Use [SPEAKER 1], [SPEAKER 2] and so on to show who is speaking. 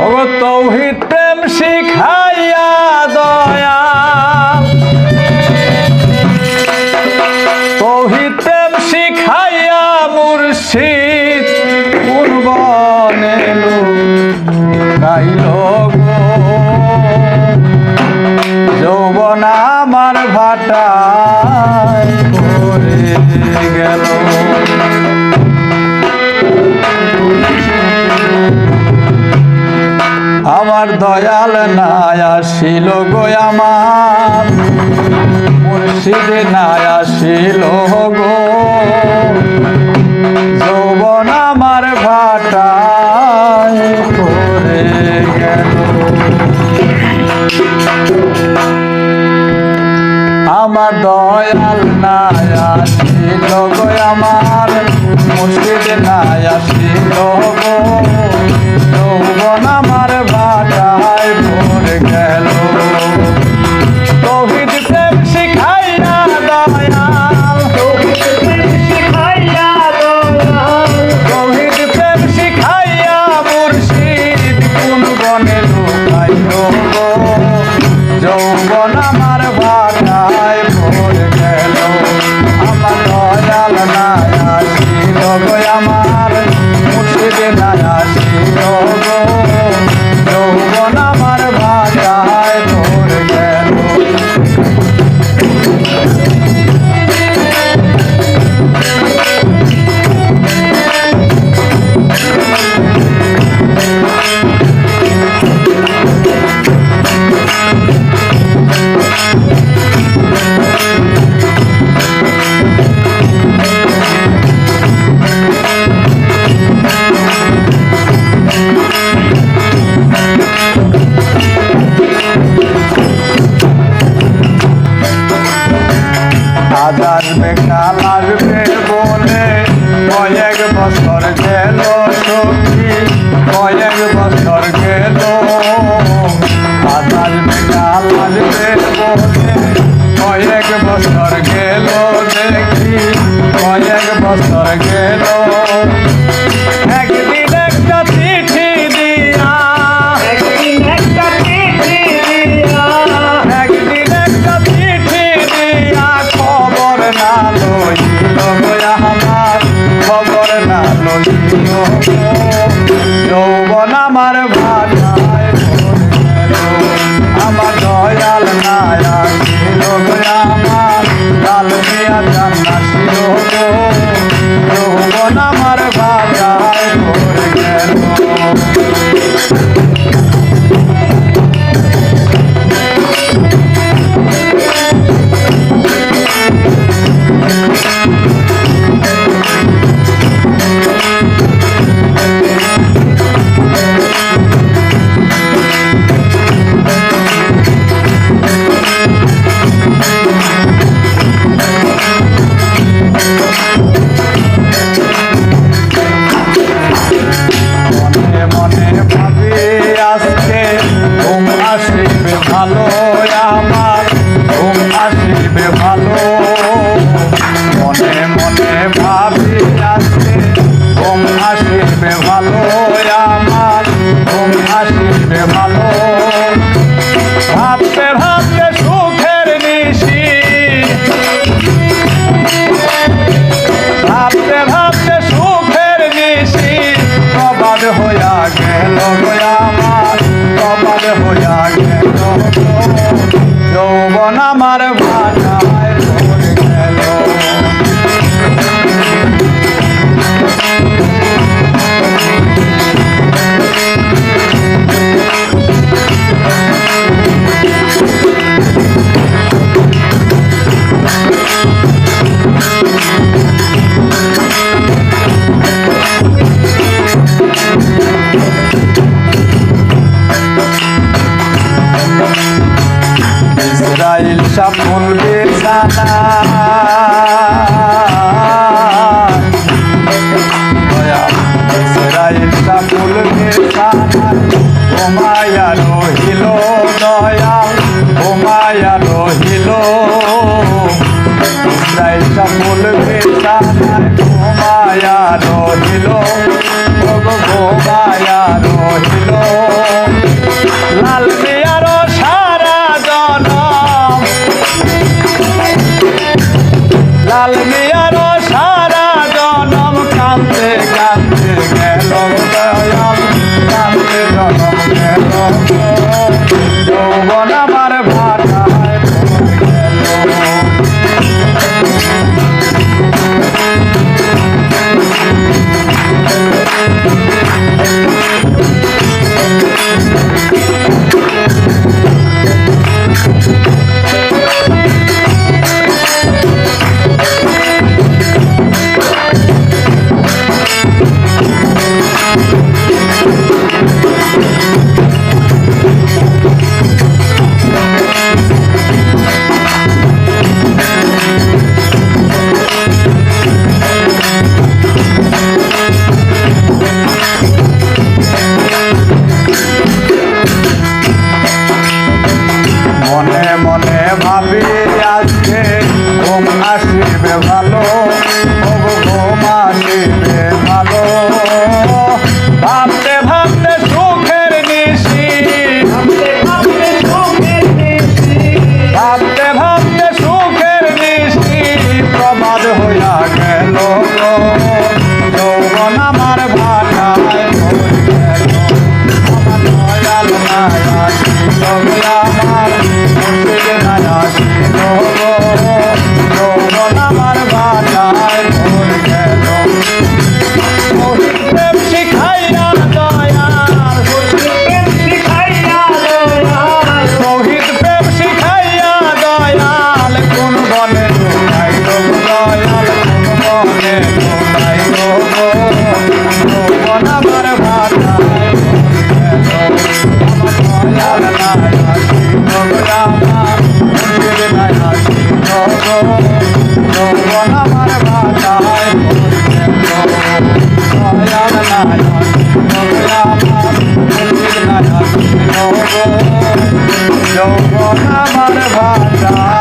[SPEAKER 1] ওগো তৌহিদ প্রেম শিখাইয়া দয়াল, তৌহিদ প্রেম শিখাইয়া মুর্শিদ কুরবানে লুকাইল গো। যৌবন আমার ভাটায় পড়ে গেল। আমার দয়াল নাই আসিল গো, আমার মুর্শিদ নাই আসিল গো। যৌবন আমার ভাটায় পড়ে গেল। আমার দয়াল নাই আসিল গো, আমার মুর্শিদ নাই আসিল গো। যৌবন আমার ভাটায় পড়ে গেল। তৌহিদ প্রেম শিখাইয়া দয়াল, তৌহিদ প্রেম শিখাইয়া দয়াল, তৌহিদ প্রেম শিখাইয়া মুর্শিদ কোন বনে লুকাইল গো। যৌবন আমার ভাটায় পড়ে গেল। আমার দয়াল নাই আসিল গো, আমার মুর্শিদ নাই আসিল গো। যৌবন আমার ভাটায় পড়ে গেল। আজ আসবে কাল আসবে বলে কয়েক বছর গেল সখী, কয়েক বছর গেল। আজ আসবে কাল আসবে বলে কয়েক বছর গেল দেখি, কয়েক বছর গেল। একদিন একটা চিঠি দিয়া, একদিন একটা চিঠি দিয়া, একদিন একটা চিঠি দিয়া খবর না লইল গো আমার, খবর না লইল গো। যৌবন আমার ভাটায় পড়ে গেল। আমার দয়াল নাই আসিল গো, আমার লাল মিয়া জান আসিল গো। যৌবন আমার ভাটায় পড়ে গেল। ভালো আমার ঘুম আসিবে ভালো, মনে মনে ভাবি আসবে ঘুম আসিবে ভালো, আমার ঘুম আসিবে ভালো। ভাবতে ভাবতে সুখের নিশি, ভাবতে ভাবতে সুখের নিশি প্রবাদ হইয়া গেল গো আমার, প্রবাদ হইয়া গেল। যৌবন আমার ভাটায় পড়ে গেল। ইসরাইল সাফুল বেসানা, ইসরাইল সাফুল বেসানা, ঘুমায়া রহিল দয়াল, ঘুমায়া রহিল। ইসরাইল সাফুল বেসানা, ঘুমায়া রহিল, ঘুমায়া রহিল। গো যৌবন আমার ভাষায় পড়ে গেল দয়াল নায়ক আমার মন্দির নায়ক গো যৌবন আমার ভাষায়